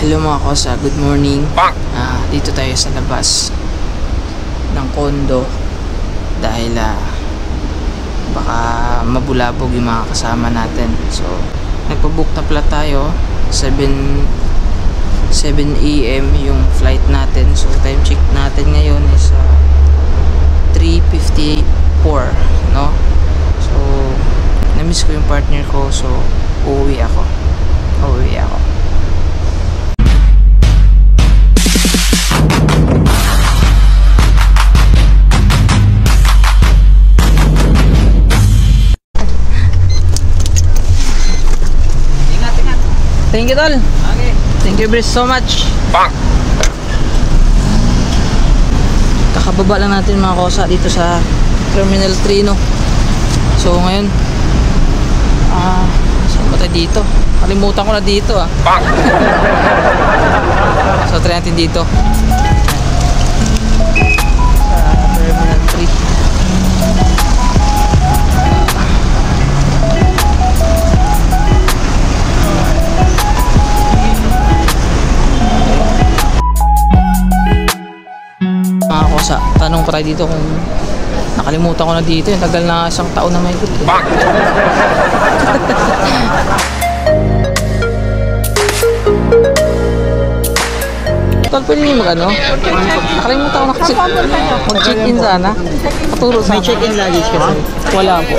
Hello mga kosa, good morning. Dito tayo sa labas ng kondo dahil baka mabulabog yung mga kasama natin. So nagpabook na pala tayo 7 AM yung flight natin. So time check natin ngayon is 3:54, no? So na-miss ko yung partner ko, so uuwi ako. Thank you, tol. Okay. Thank you so much. Kakababa lang natin mga kosa dito sa Terminal 3, no? So ngayon saan ba tayo dito? Kalimutan ko na dito So try natin dito sa Terminal 3. Tanong pa tayo dito kung nakalimutan ko na dito. Yung tagal na isang taon na may ikot. Tol, pwede nyo mag-ano? Nakalimutan ko na kasi mag-check-in sana. Paturo sana. May check-in luggage kasi? Wala po.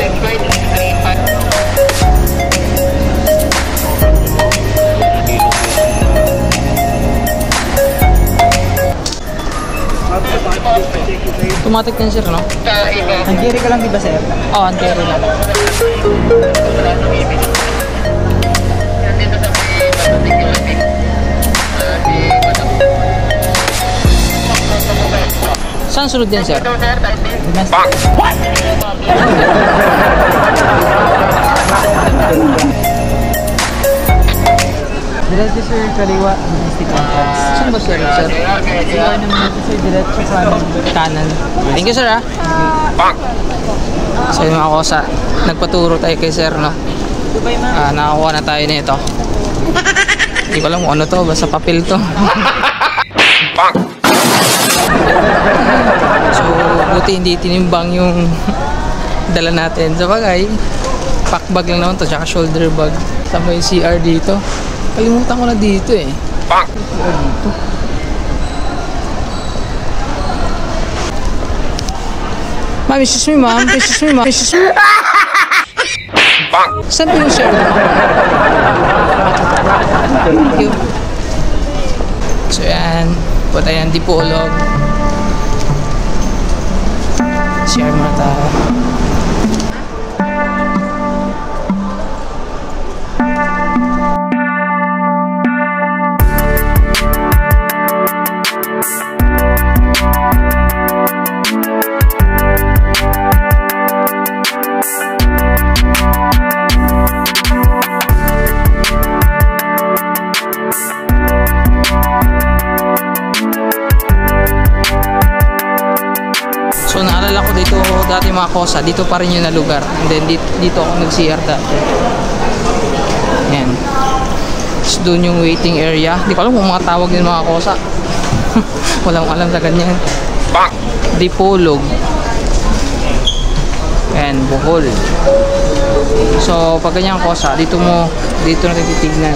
Automatic yan sir, no? Ang-carry ka lang diba sir? Oo, ang-carry lang. Saan sunod din sir? What? Diretso sir, kaliwa, domestic entrance. Saan ba sir? Kaliwa naman ito sir, diretso kanan. Thank you sir So yung mga kosa, nagpaturo tayo kay sir, no? Nakakuha na tayo nito. Hindi ko alam kung ano to, basta papel to. So buti hindi tinimbang yung dala natin. Sa bagay, pack bag lang naman to, tsaka shoulder bag. Tama yung CR dito. Kalimutan ko na dito eh. Dito. Ma'am, excuse me ma'am. Saan po yung share mo? Thank you. So yan, punta yan Dipolog. Share mo na tayo. So naalala ko dito dati mga kosa, dito pa rin yung na lugar. And then dito ako nag-CR dati. Ayan. So doon yung waiting area. Hindi ko alam kung mga tawag din mga kosa. Walang alam sa ganyan. Dipolog. Ayan, Bohol. So pag ganyan kosa, dito natin titignan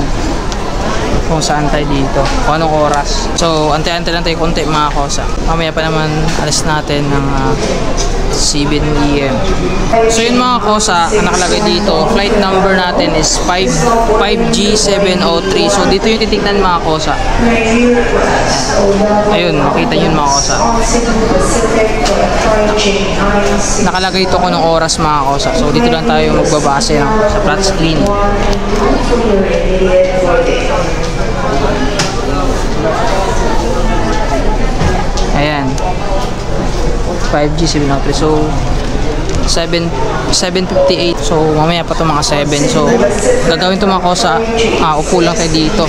kung saan tayo dito, kung anong oras. So antay-antay lang tayo konti mga kosa. Mamaya pa naman alis natin ng 7 AM. So yun mga kosa, ang nakalagay dito, flight number natin is 5G703. So dito yung titignan mga kosa. Ayun, makita yun mga kosa. Nakalagay ito kung anong oras mga kosa. So dito lang tayo magbabase sa flat screen. Ayan, 5G 703. So 7:58. So mamaya pa ito mga 7. So gagawin ito mga kosa, upo lang tayo dito.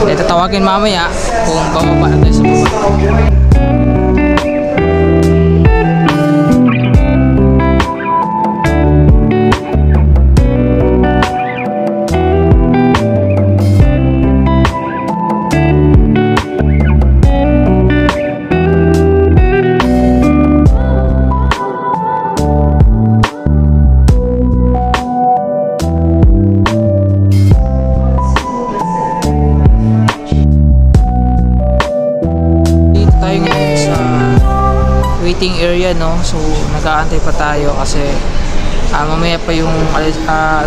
Tatawagin mamaya kung bababa na tayo sa baba. waiting area, no? So nag-aantay pa tayo kasi mamaya pa yung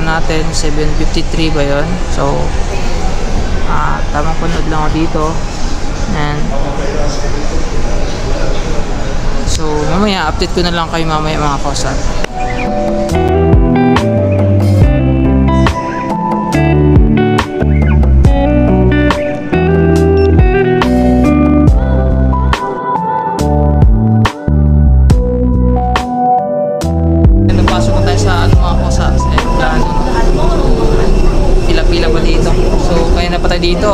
natin 7:53 ba yun? So tamang panood lang ako dito. And so mamaya update ko na lang kayo mamaya mga kosa. Dito,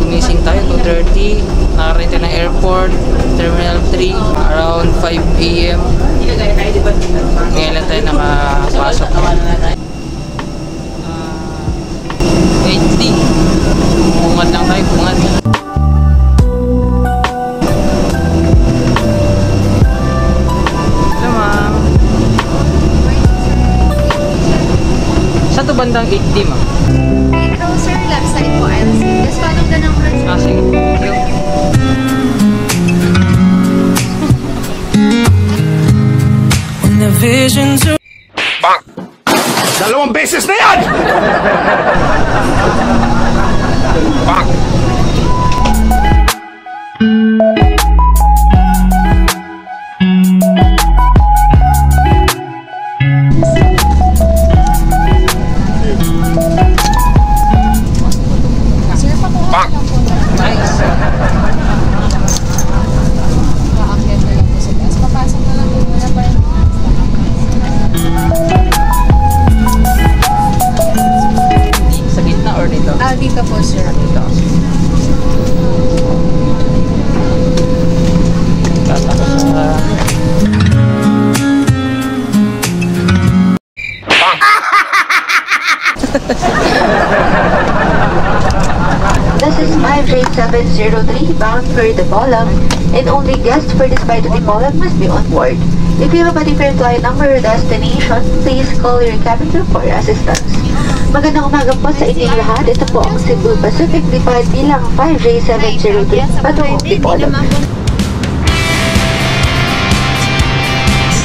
gumising tayo 2:30, nakarating tayo ng airport, Terminal 3, around 5 AM. Ngayon lang tayo nakapasok. 8D. Bungad lang tayo, bungad. Hello ma'am. Sa to bandang 8D ma'am? Sir, left side po, I'll see. Just follow the number. Sige. When the visions are... Bang! Dalawang beses na yan! Bang! Bang! Nice. Aakyat na lang po sa taas. Papasok na lang po muna pa. Sa gitna or dito? Dito po, sir. Dito. Tapos This is 5J703 bound for the Dipolog, and only guests for this flight to Dipolog must be on board. If you have a different flight number or destination, please call your cabin crew for assistance. Magandang umaga po sa inyong lahat. Ito po ang Cebu Pacific Depart bilang 5J703 patungong Dipolog.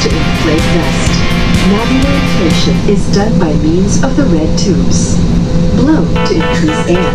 To inflate nest. Manual inflation is done by means of the red tubes. Blow to increase air.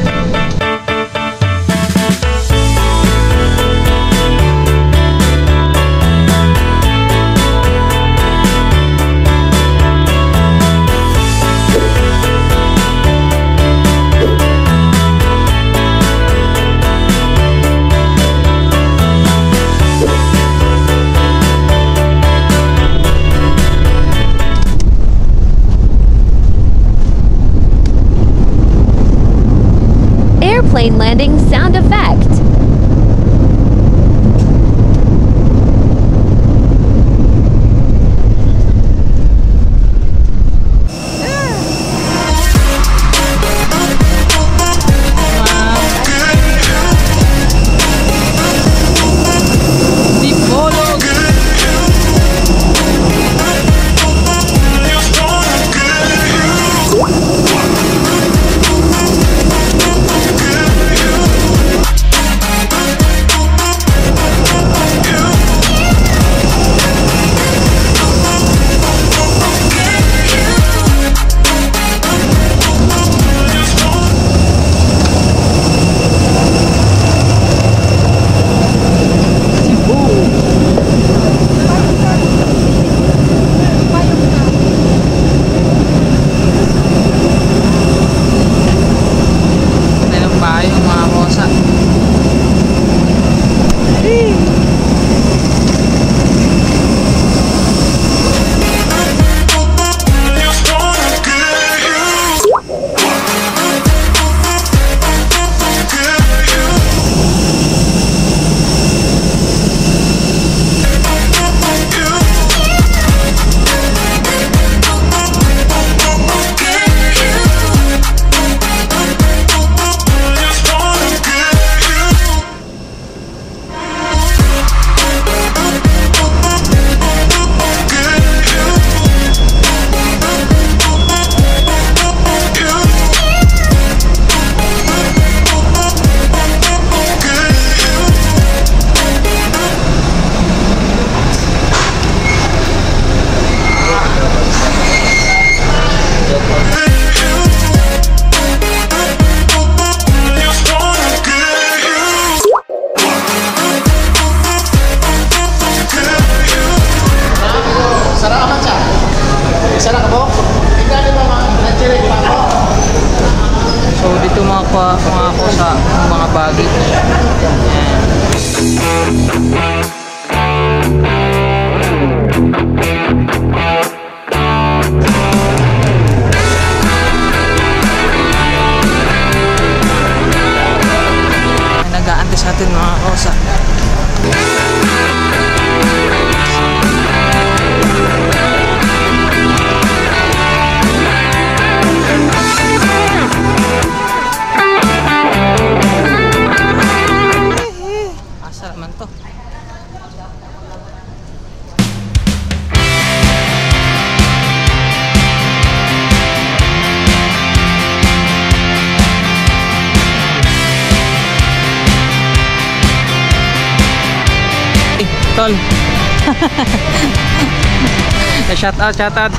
Airplane landing sound effect. mga kosa, mga baggage. Ayan. Nag-aantay sa atin mga kosa. Asa naman to? Tol. Shout out.